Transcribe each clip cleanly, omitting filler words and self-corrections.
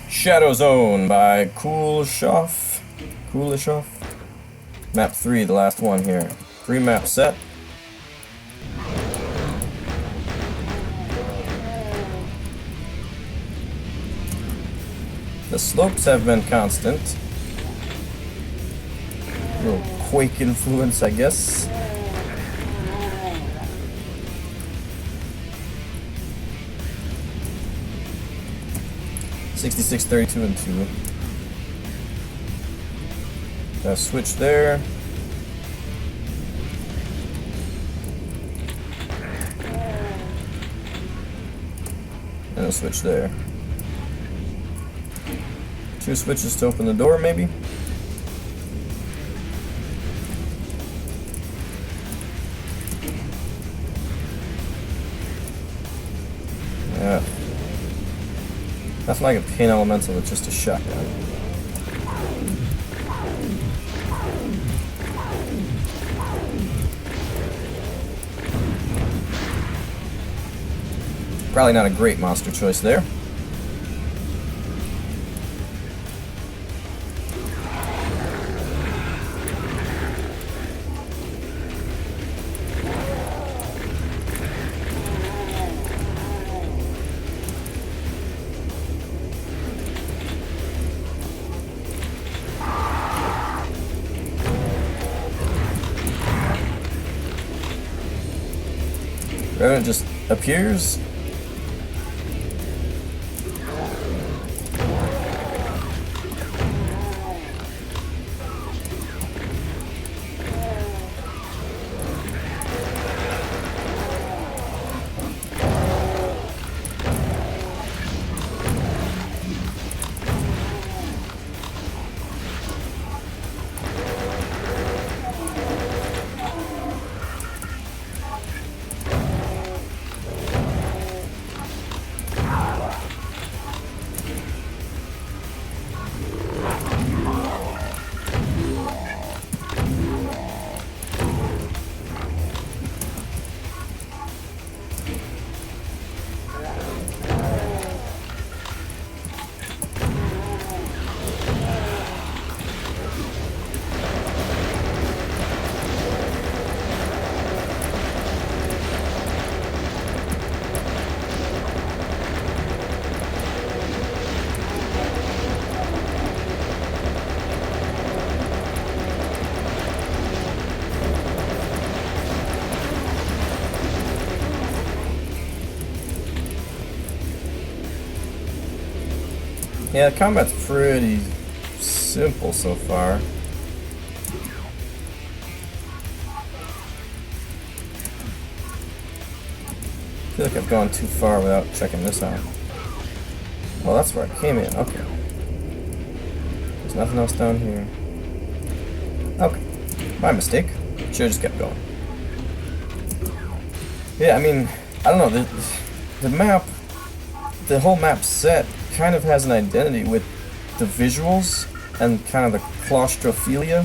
Shadow Zone by Kuleshoff. Kuleshoff. Map 3, the last one here. 3-map set. The slopes have been constant. A little quake influence, I guess. $66, $32, and 2. Got a switch there. And a switch there. 2 switches to open the door, maybe? Yeah. Nothing like a pain elemental with just a shotgun. Probably not a great monster choice there. Revenant just appears. Yeah, the combat's pretty simple so far. I feel like I've gone too far without checking this out. Well, that's where I came in. Okay. There's nothing else down here. Okay. My mistake. Should've just kept going. Yeah, I mean, I don't know. The map, the whole map set kind of has an identity with the visuals and kind of the claustrophilia.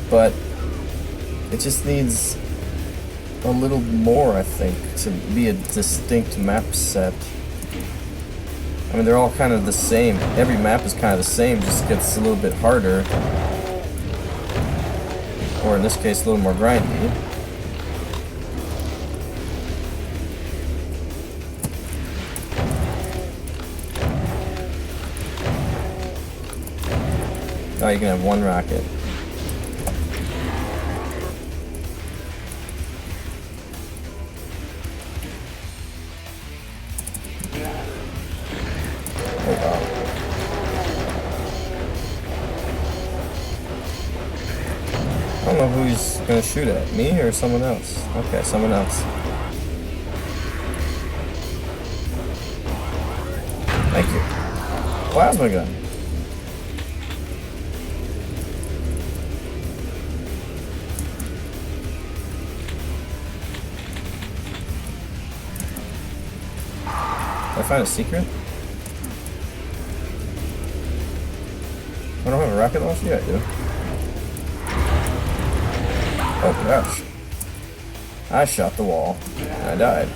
But it just needs a little more, I think, to be a distinct map set. I mean, they're all kind of the same. Every map is kind of the same, just gets a little bit harder. Or in this case, a little more grindy. Oh, you can have one rocket. Oh, wow. I don't know who he's gonna shoot at, me or someone else. Okay, someone else. Thank you. Plasma gun. Did I find a secret? I don't have a rocket launcher? Yeah, I do. Oh gosh. I shot the wall. And I died.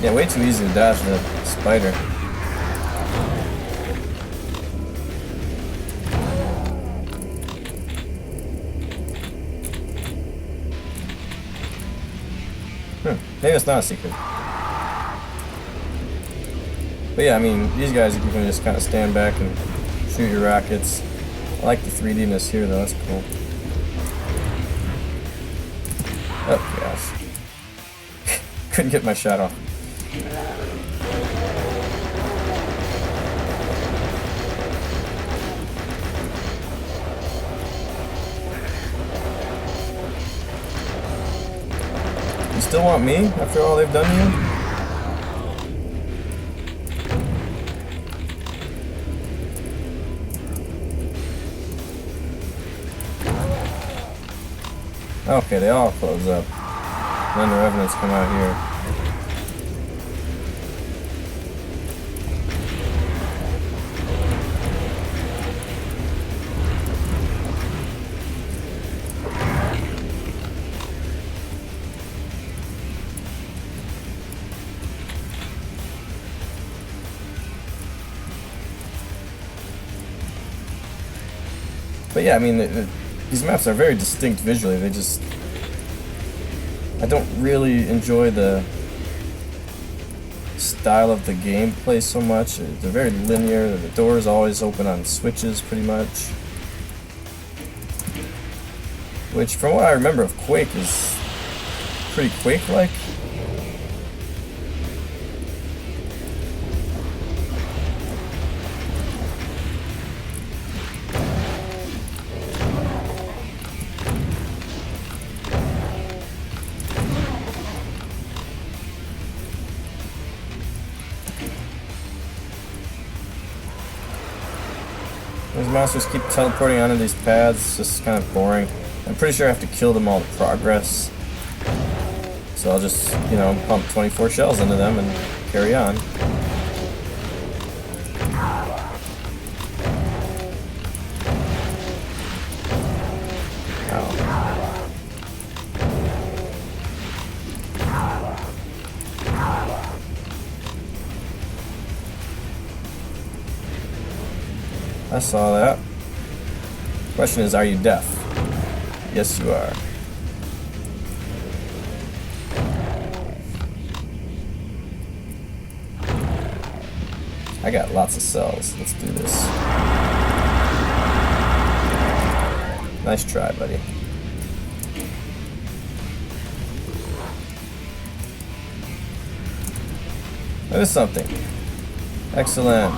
Yeah, way too easy to dodge the spider. Maybe it's not a secret. But yeah, I mean, these guys, you can just kind of stand back and shoot your rockets. I like the 3D-ness here, though. That's cool. Oh, gosh. Couldn't get my shot off. You still want me after all they've done to you? Okay, they all close up. Then the revenants come out here. But yeah, I mean, these maps are very distinct visually. They just... I don't really enjoy the style of the gameplay so much. They're very linear. The doors always open on switches, pretty much. Which, from what I remember of Quake, is pretty Quake-like. These monsters keep teleporting onto these paths, it's just kind of boring. I'm pretty sure I have to kill them all to progress. So I'll just, you know, pump 24 shells into them and carry on. I saw that. Question is, are you deaf? Yes, you are. I got lots of cells. Let's do this. Nice try, buddy. That is something. Excellent.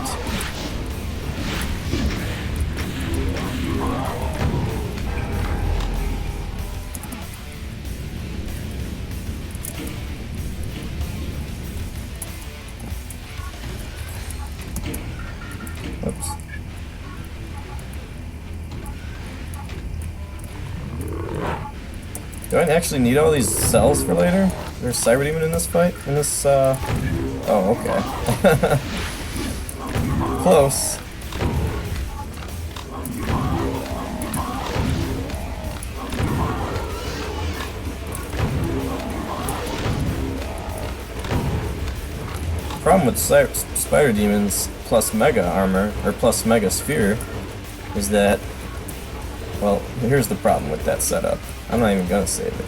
Oops. Do I actually need all these cells for later? There's Cyber Demon in this fight? In this, Oh, okay. Close. Problem with Spider Demons plus Mega Armor, or plus Mega Sphere, is that, well, here's the problem with that setup. I'm not even gonna save it.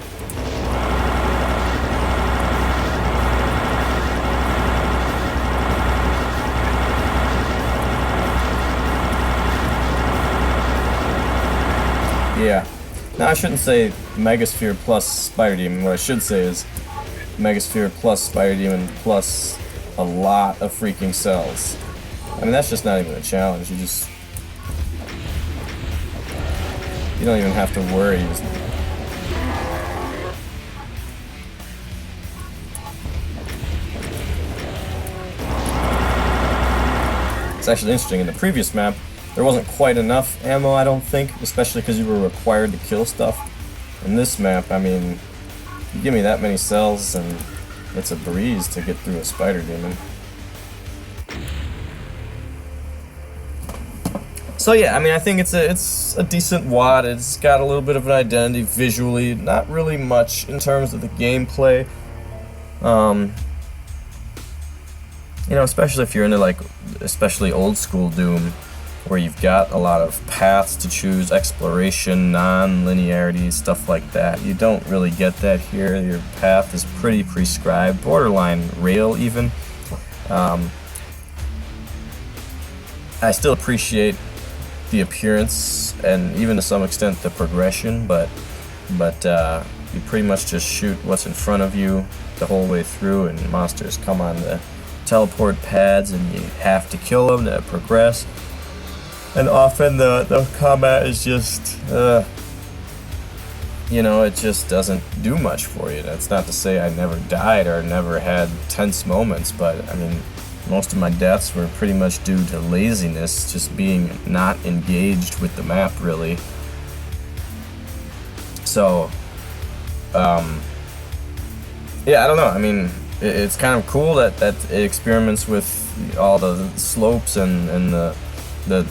Yeah. Now I shouldn't say Megasphere plus Spider Demon. What I should say is Megasphere plus Spider Demon plus a lot of freaking cells. I mean, that's just not even a challenge. You don't even have to worry. It's actually interesting. In the previous map, there wasn't quite enough ammo, I don't think, especially because you were required to kill stuff. In this map, I mean, you give me that many cells and it's a breeze to get through a Spider Demon. So yeah, I mean, I think it's a decent WAD. It's got a little bit of an identity visually, not really much in terms of the gameplay. You know, especially if you're into like, especially old school Doom, where you've got a lot of paths to choose, exploration, non-linearity, stuff like that. You don't really get that here. Your path is pretty prescribed, borderline rail even. I still appreciate the appearance and even to some extent the progression, but you pretty much just shoot what's in front of you the whole way through, and monsters come on the teleport pads and you have to kill them to progress. And often the combat is just, you know, it just doesn't do much for you. That's not to say I never died or never had tense moments, but I mean, most of my deaths were pretty much due to laziness, just being not engaged with the map, really. So, yeah, I don't know. I mean, it's kind of cool that it experiments with all the slopes and the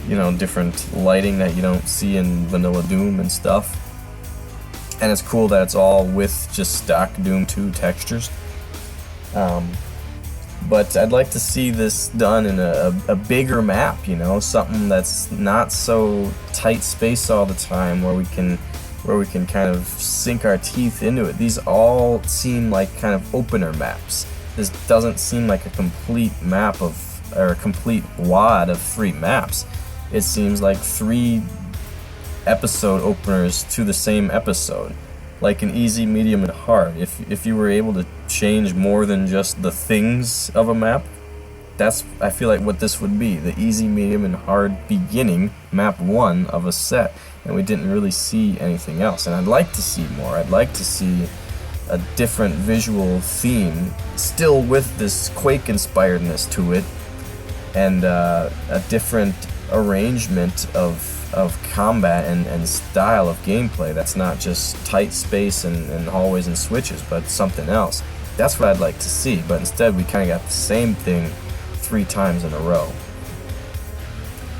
you know, different lighting that you don't see in vanilla Doom and stuff. And it's cool that it's all with just stock Doom 2 textures. But I'd like to see this done in a bigger map, you know, something that's not so tight space all the time, where we can kind of sink our teeth into it. These all seem like kind of opener maps. This doesn't seem like a complete map or a complete wad of 3 maps. It seems like 3 episode openers to the same episode, like an easy, medium, and hard. If you were able to change more than just the things of a map, that's, I feel like, what this would be, the easy, medium, and hard beginning, map 1 of a set, and we didn't really see anything else. And I'd like to see more. I'd like to see a different visual theme, still with this Quake-inspiredness to it, and a different arrangement of combat and style of gameplay that's not just tight space and hallways and switches, but something else. That's what I'd like to see, but instead we kind of got the same thing 3 times in a row.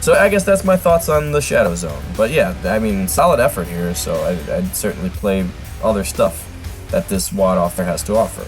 So I guess that's my thoughts on the Shadow Zone. But yeah, I mean, solid effort here, so I'd certainly play other stuff that this WAD author has to offer.